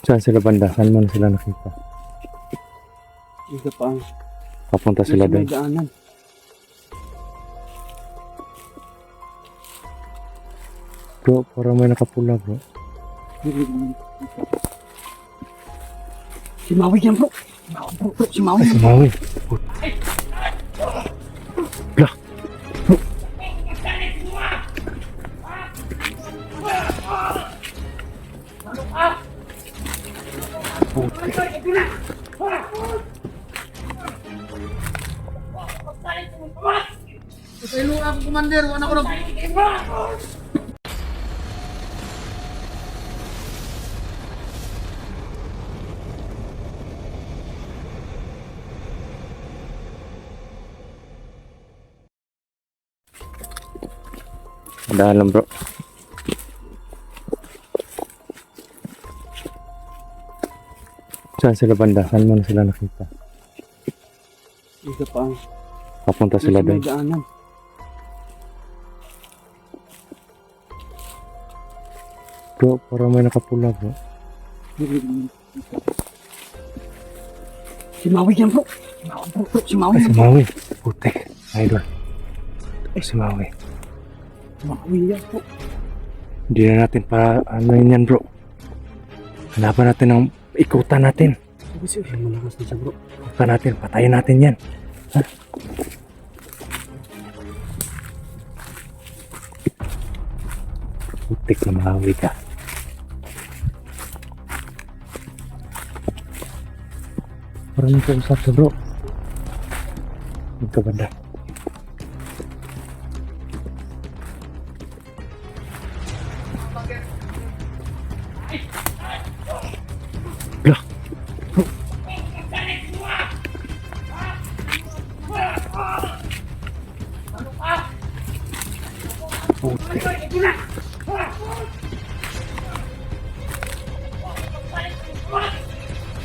Saan sila banda? Saan mo na sila nakita? Ika pa ang Papunta sila may doon. daanan. Bro, parang may nakapula bro. Si Maui yan bro. Si Maui. Ay, si Maui. Lah. Pasaylo ako commander. Wala ko na. Dahan lang bro. Saan sila banda? Saan mo na sila nakita? Ika pa ang Papunta sila may doon. daanan. Bro, parang may nakapula bro. Si Maui yan bro. Si Maui. Ay, si Maui. Putek. Idol. Ay, si Maui. Maui yan bro. Hindi na natin pa ano yan bro. Hanapan natin ang ikutan natin. Sige, malakas na siya bro. Ikutan natin. Patayin natin yan. Ha? Putik na Maui ka. Parang may kausap siya bro. Magkabanda. Lah. Putik.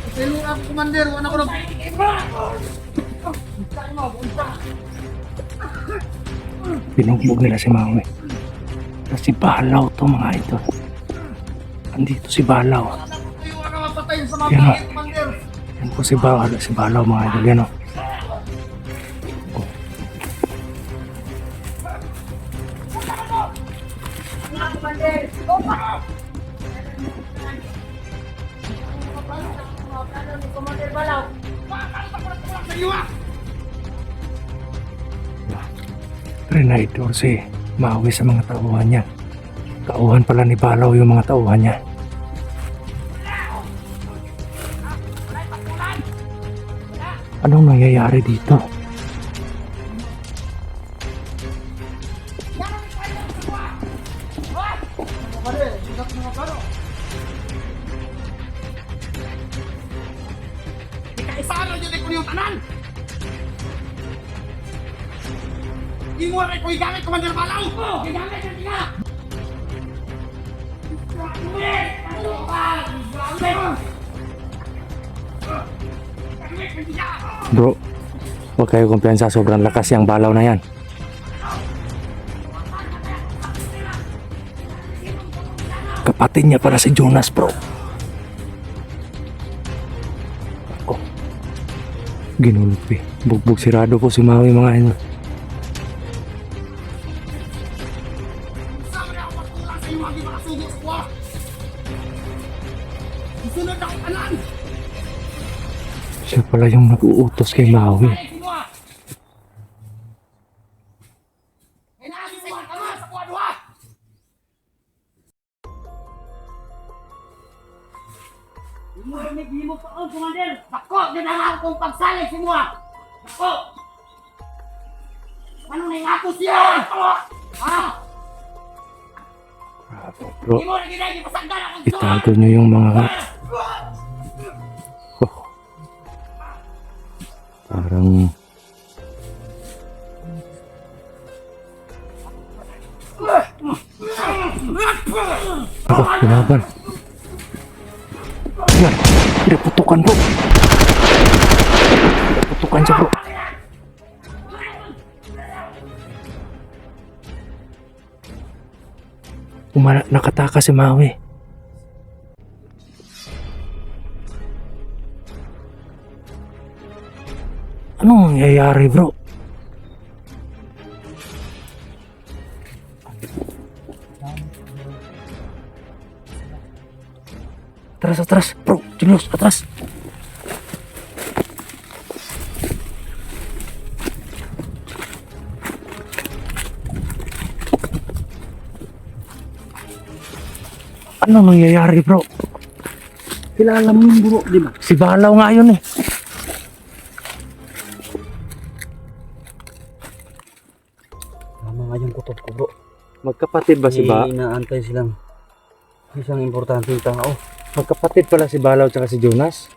Pasaylo ako commander. Wala ko na. Binugbog nila si Maui. Kasi Balaw to mga ito. Andito si Balaw. Kayo wala mapatayin sa mga Yan o. bakit commander. Yan po si Balaw mga idol. Yan o. Trinidor si Maui sa mga tauhan niya. Tauhan pala ni Balaw yung mga tauhan niya. Anong nangyayari dito? Paano yun ko yung tanan? Di mo rin ko igamit, Commander Balaw! Igamit na sila! Bro, huwag kayo kumpiyansa. Sobrang lakas yung Balaw na yan. Kapatid niya pala si Jonas bro. Ako. Ginulpi. Bugbog sirado po si Maui mga ino. Sama na ako magkulang sa iyo, hindi makasugo sa kuwa! Isunod ako tanan! Siya pala yung nag-uutos kay Maui. Mo pa ang commander. Ako, dinala akong pagsalig si Mua. Ako. Ano na yung ako siya? Ha? Bro, Di mo na ginagi pasagdan akong itago nyo yung mga... Oh. Parang... Ako, pinaban. Yan, pinaputukan bro. Pinaputukan siya bro. Nakataka si Maui. nangyayari, bro? Atras, atras. Bro, Julius, atras. Ano nangyayari, bro? Kilala mo yung bro, di ba? Si Balaw nga yun eh. Tama nga yung kutob ko bro. Magkapatid ba si Ba? Inaantay silang isang importanteng tao. Magkapatid pala si Balaw tsaka si Jonas?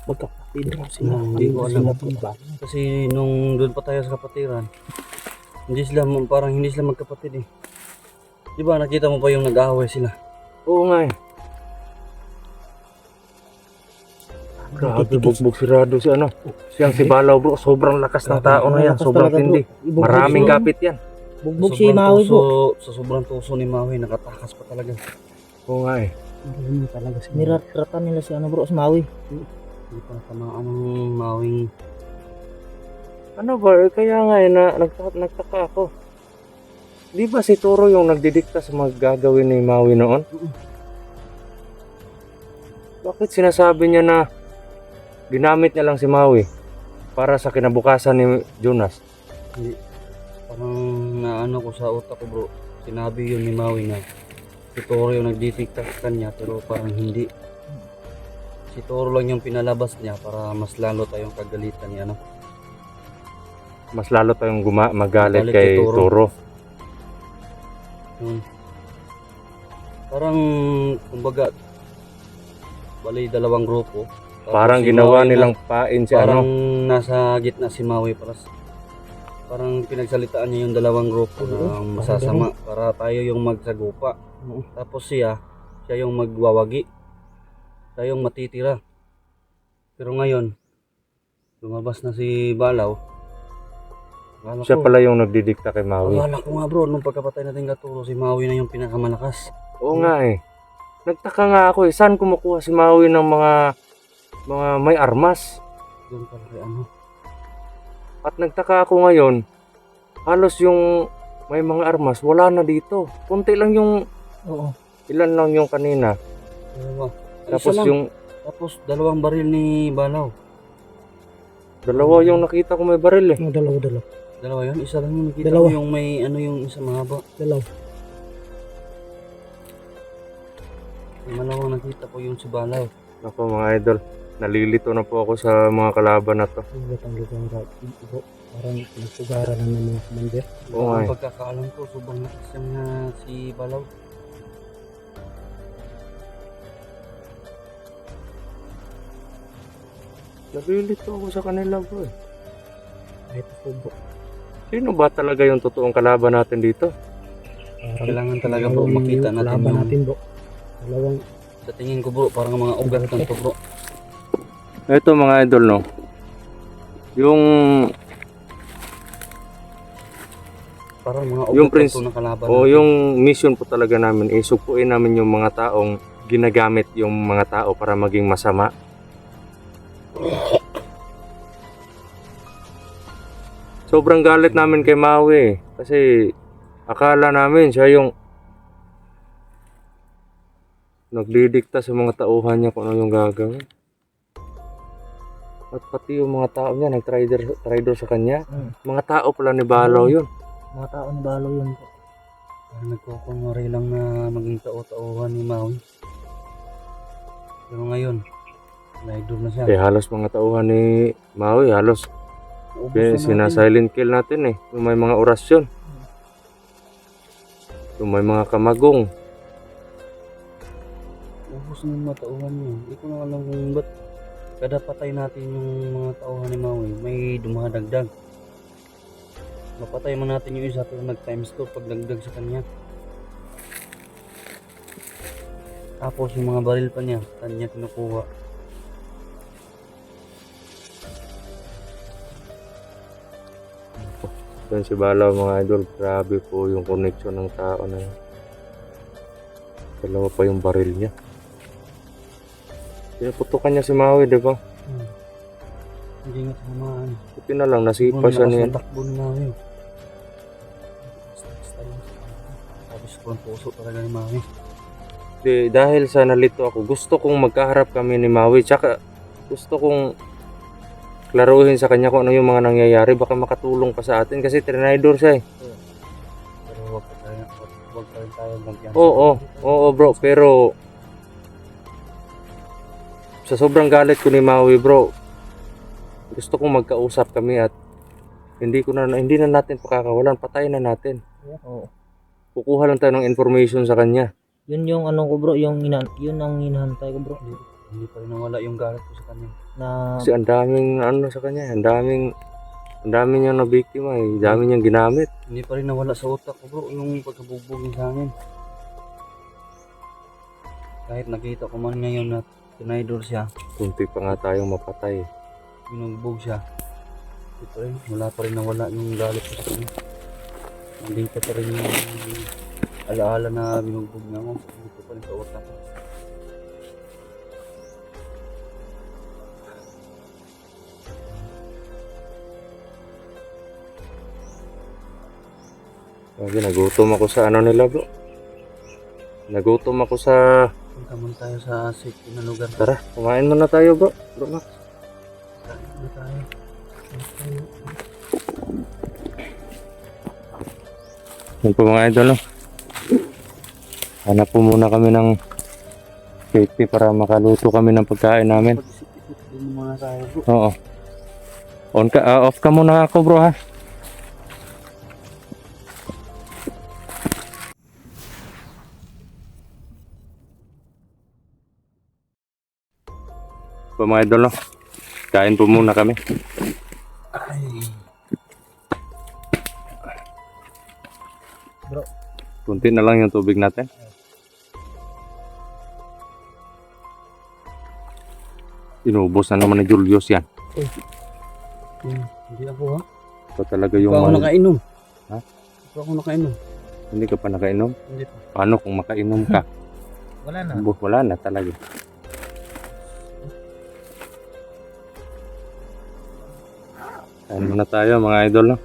Magkapatid mo sila. Hindi ko alam ba. Kasi nung doon pa tayo sa kapatiran, parang hindi sila magkapatid eh. Di ba nakita mo pa yung nag-aaway sila? Oo nga eh. Grabe, bugbog sirado si ano. Siyang si Balaw bro, sobrang lakas ng tao na yan. Sobrang tindi. Maraming kapit yan. Bugbog si Maui bro. Sa sobrang tuso ni Maui, nakatakas pa talaga. Oo nga eh. Talaga si Niratratan nila si ano bro, si Maui. Hindi pa tamaan ng Maui. Ano ba, kaya nga eh, nagtaka ako. Di ba si Turo yung nagdidikta sa mga gagawin ni Maui noon? Bakit sinasabi niya na ginamit niya lang si Maui para sa kinabukasan ni Jonas? Hindi. Parang naano ko sa utak ko bro. Sinabi yun ni Maui na si Toro yung nagdidikta sa kanya pero parang hindi. Si Toro lang yung pinalabas niya para mas lalo tayong kagalitan niya no? Mas lalo tayong magalit Magalit kay kay Toro. Toro. Parang kumbaga bali dalawang grupo. Tapos Parang si ginawa Maui nilang pain si parang ano. nasa gitna si Maui parang pinagsalitaan niya yung dalawang grupo na masasama para tayo yung magsagupa. Tapos siya yung magwawagi. Siya yung matitira. Pero ngayon lumabas na si Balaw. Siya pala yung nagdidikta kay Maui. Akala ko nga bro, nung pagkapatay natin Katuro, si Maui na yung pinakamalakas. Oo nga eh. Nagtaka nga ako eh. Saan kumukuha si Maui ng mga may armas? Doon pala kay ano. At nagtaka ako ngayon, halos yung may mga armas, wala na dito. Kunti lang yung, Oo. ilan lang yung kanina. Dalawa. Tapos Isa lang. yung Tapos dalawang baril ni Balaw. dalawa yung nakita ko may baril eh. Dalawa yun? Isa lang yung nakita Dalawa. ko yung may ano yung isa mahaba. Dalaw. Yung malawang nakita ko yung si Balaw. Ako mga idol, nalilito na po ako sa mga kalaban na to. Lutang-lutang bro. Parang nagsugaran na ng mga commander. Oo nga Ang eh. pagkakaalam ko, sobrang lakas yan na si Balaw. Nalilito ako sa kanila bro eh. Kahit ako bro. Sino ba talaga yung totoong kalaban natin dito? Kailangan talaga bro makita natin Laban yung... natin bro. Dalawang Sa tingin ko bro, parang mga ugat lang to bro. Ito mga idol no. Yung Parang mga Yung ugat lang prince- to na kalaban o natin. yung mission po talaga namin, isupuin namin yung mga taong ginagamit yung mga tao para maging masama. Sobrang galit namin kay Maui eh. Kasi akala namin siya yung nagdidikta sa mga tauhan niya kung ano yung gagawin. At pati yung mga tao niya nag-traitor sa kanya. Mga tao pala ni Balaw yun. mga tao ni Balaw yun bro. Parang nagkukunwari lang na maging tao-tauhan ni Maui. Pero ngayon, na-idol na siya. Eh halos mga tauhan ni Maui, halos Naubos na natin. sina-silent kill natin eh. Yung may mga orasyon. Yung may mga kamagong. Ubus na yung mga tauhan niya. Hindi ko na alam kung ba't kada patay natin yung mga tauhan ni Maui, may dumadagdag. Mapatay man natin yung isa pero nag-times 2 pag dagdag sa kanya. Tapos yung mga baril pa niya, kanya kinukuha. Doon si Balaw mga idol, grabe po yung connection ng tao na yun. Dalawa pa yung baril niya. Pinuputukan niya si Maui, di ba? Hindi nga tinamaan. Buti na lang, nasipa siya niyan. Takbo ni Mami. Tapos ko ang puso talaga ni Mami. Dahil sa nalito ako, gusto kong magkaharap kami ni Maui. Tsaka gusto kong klaruhin sa kanya kung ano yung mga nangyayari. Baka makatulong pa sa atin kasi trinidor siya eh. Pero wag pa rin tayo magyan. Oo bro, pero sa sobrang galit ko ni Maui bro, gusto kong magkausap kami at hindi na natin pakakawalan, patayin na natin. Oo. Kukuha lang tayo ng information sa kanya. Yun yung ano ko bro, yun ang hinahantay ko bro. Hindi pa rin nawala yung galit ko sa kanya. Na Kasi ang daming ano sa kanya, ang daming niyang nabiktima, ang daming niyang ginamit. Hindi pa rin nawala sa utak ko bro yung pagkabugbog niya sa amin. Kahit nakita ko man ngayon na tinidor siya, Kunti pa nga tayong mapatay. binugbog siya. Wala pa rin nawala yung galit ko sa kanya. Nandito pa rin yung alaala na binugbog niya ako. Dito pa rin sa utak ko. Sabi, nagutom ako sa ano nila bro. Nagutom ako sa... Punta muna tayo sa safety na lugar. Tara, kumain muna tayo bro. Bro Max. Kain muna tayo. Yan po mga idol. No? Hanap po muna kami ng safety para makaluto kami ng pagkain namin. Pag-isip-isip din muna tayo bro. Oo. Off ka muna ako bro ha. Po mga idol, no? Kain po muna kami. Ay. bro, Kunti na lang yung tubig natin. Inubos na naman ni Julius yan. Hindi ako ha. Ito talaga Hindi yung... pa ako nakainom. Ha? Hindi pa ako nakainom. Hindi ka pa nakainom? Hindi pa. Paano kung makainom ka? wala na. Wala na talaga. Kain muna tayo mga idol. No?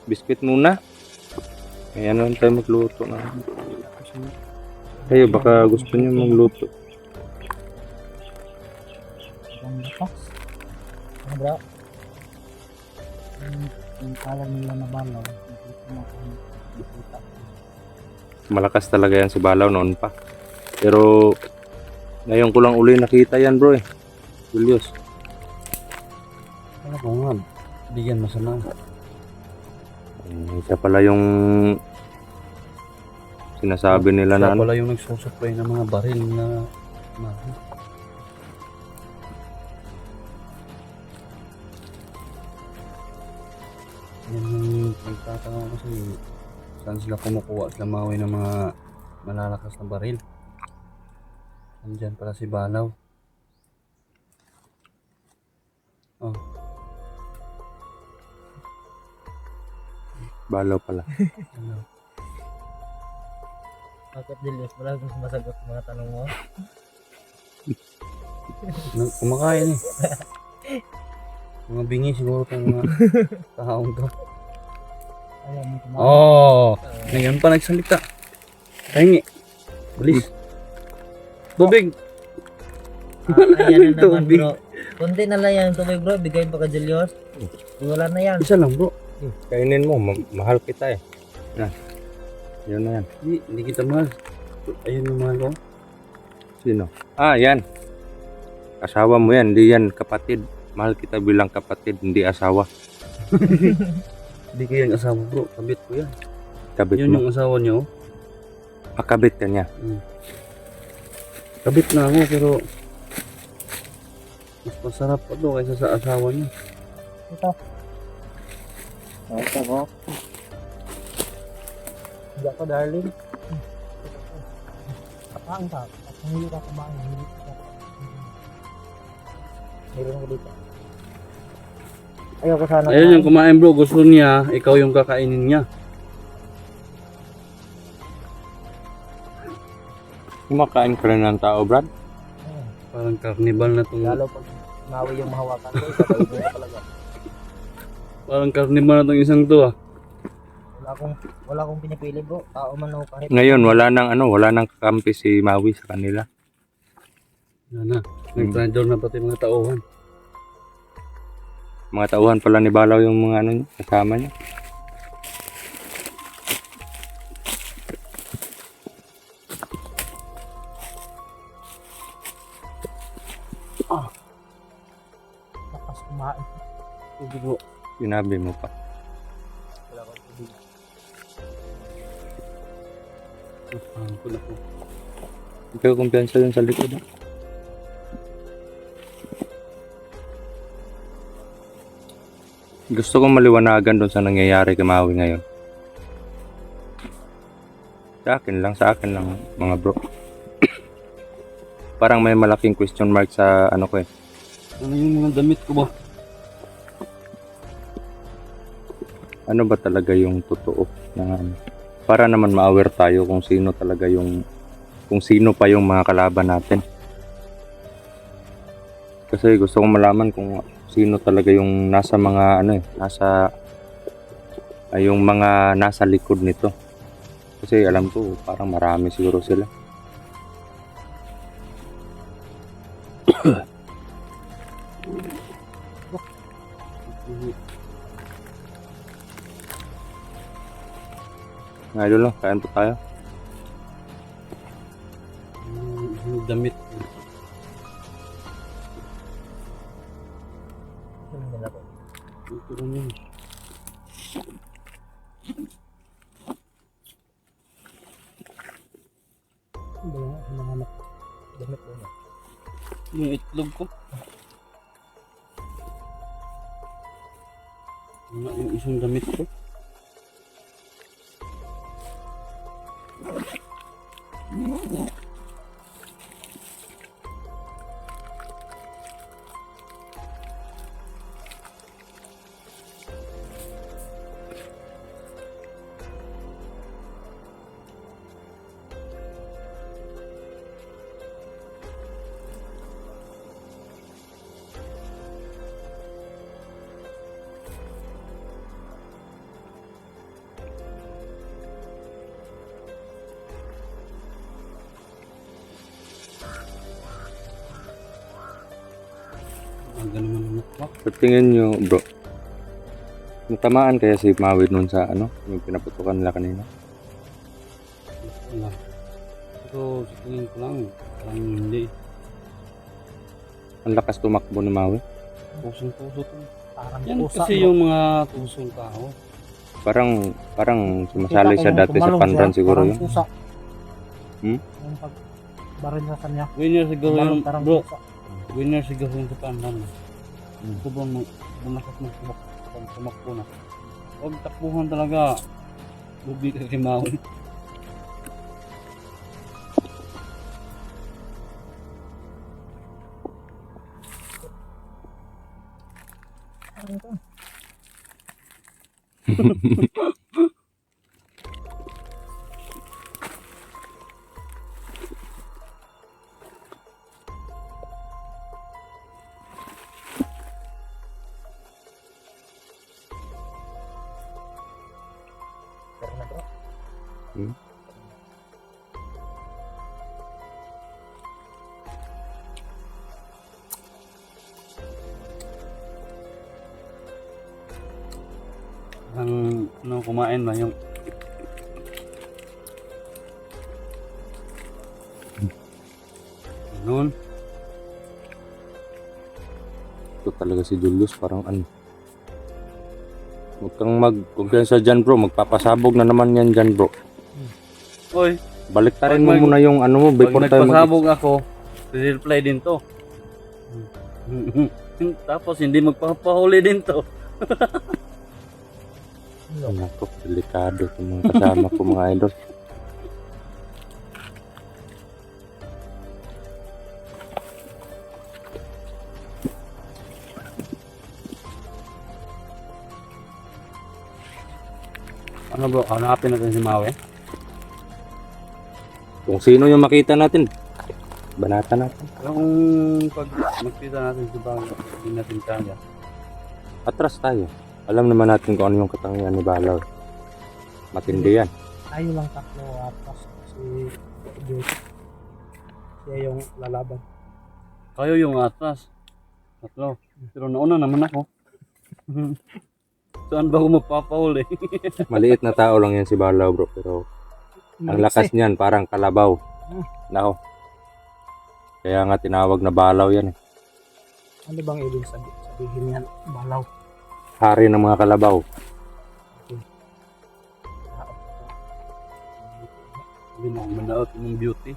Biscuit muna. Ayan lang tayo magluto na. Kayo baka gusto niyo magluto. Ang lakas. Ano bro? Yung kalan nila na balaw. Nakita mo kung nakita. Malakas talaga yan si Balaw noon pa. Pero ngayon ko lang uli nakita yan bro eh. Julius. Ano ko nga. Bigyan masama. Siya pala yung sinasabi nila na Siya ano. pala yung nagsusupply ng mga baril na Mami. Yan yung nagtataka ko kasi saan sila kumukuha sila Maui ng mga malalakas na baril. Nandyan pala si Balaw. Oh, Balaw pala. ano. Bakit Julius? Wala kang sumasagot sa mga tanong mo? Kumakain eh. Mga bingi siguro itong mga taong to. Ayaw mo kumain. Oh, ngayon pa nagsalita. Tahingi. Bilis. Tubig. Ayan na naman Tubig. bro. Kunti na lang yan tubig bro. Bigay pa ka Julius. Wala na yan. Isa lang bro. Kainin mo, mahal kita eh. Yan. Yun na yan. Hindi kita mahal. Ayun yung mahal ko. Sino? Ah, yan. Asawa mo yan, hindi yan kapatid. Mahal kita bilang kapatid, hindi asawa. Hindi ko yan asawa bro. Kabit ko yan. Kabit Yun mo. yung asawa niyo. Kabit ka niya. Kabit na ako pero mas masarap pa to kaysa sa asawa niya. Ito. Ito ko. Hindi ako darling. Kain ka. At hindi ka kumain. Hindi ka meron ko dito. Ayoko sana Ayun yung kumain bro. Gusto niya, ikaw yung kakainin niya. Kumakain ka rin ng tao, Brad? Parang carnival na tong Lalo pag Maui yung mahawakan ko, sabay mo na talaga. parang carnival na tong isang to ah. Wala akong pinipili bro. Tao man ako kahit. Ngayon, wala nang kakampi si Maui sa kanila. Yan na. Nag-trendor na pati mga tauhan. Mga tauhan pala ni Balaw yung mga niya, kasama niya. Lakas kumain. Tubig mo. Sinabi mo pa. Wala akong tubig. Parang ko na po. Ikaw kumpiyansa yun sa likod. Ha? Gusto kong maliwanagan doon sa nangyayari kay Maui ngayon. Sa akin lang mga bro. Parang may malaking question mark sa ano ko eh. Ano yung mga damit ko ba? Ano ba talaga yung totoo na ano? Para naman ma-aware tayo kung sino talaga kung sino pa yung mga kalaban natin. Kasi gusto kong malaman kung sino talaga yung nasa mga yung mga nasa likod nito. Kasi alam ko parang marami siguro sila. Ngayon lang, kain po tayo. Yung damit. Ano nila ko? Ito rin yun. Ano ba yung hinahanap? Damit mo na. Yung itlog ko. Yung isang damit ko. Ganun naman ako. Sa tingin nyo bro, natamaan kaya si Maui nun sa yung pinaputukan nila kanina? Wala. Pero sa tingin ko lang, parang hindi. Ang lakas tumakbo ni Maui. Pusong-puso to. Parang Yan pusa, kasi no? yung mga tusong tao. Parang sumasali siya dati sa panran siguro yun. Pusa. Hmm? Yung pag baril sa kanya. Winner siguro yung, Parang bro, pusa. winner siguro yung sa pandan. Sobrang bumakas ng tumakbo na. Huwag takbuhan talaga. Lubi ka kay Maui. Ano to? Pero na bro. Hmm? Ang kumain ba yung noon. Ito talaga si Julius parang Huwag kang sa dyan bro, magpapasabog na naman yan dyan bro. Oy, Balik ta rin mo Pag muna yung mo pag before tayo nagpasabog ako, reply din to. Tapos hindi magpapahuli din to. Nako, delikado itong mga kasama ko mga idol. Ano bro, hanapin natin si Maui. Kung sino yung makita natin, banatan natin. Pero kung pag magkita natin si Balaw, hindi natin kaya. Atras tayo. Alam naman natin kung ano yung katangian ni Balaw. Matindi yan. Tayo lang tatlo atas si Diyos. Siya yung lalaban. Kayo yung atras. Tatlo. Pero nauna naman ako. Saan ba ako magpapahuli? Maliit na tao lang yan si Balaw bro. Pero ang lakas niyan parang kalabaw. Nako. Kaya nga tinawag na Balaw yan eh. Ano bang ibig sabihin yan? Balaw. Hari ng mga kalabaw. Manaot ng beauty.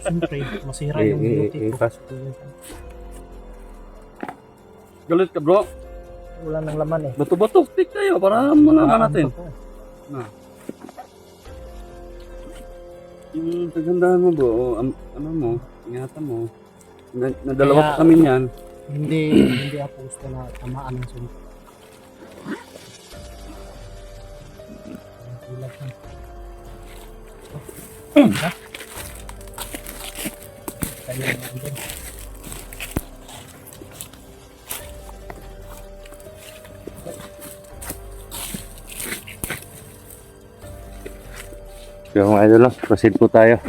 Siyempre, masira yung beauty ko. Galit ka bro. Wala nang laman eh. Bato-bato. Stick tayo para malaman natin. Yung kagandahan mo bro. Ano mo. Ingatan mo. Nadalawa Kaya- pa kami niyan. Hindi ako gusto na tamaan ng suntok. Ilag lang. Ha? Tayo na andun. Kaya mga idol, proceed po tayo.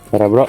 Tara bro.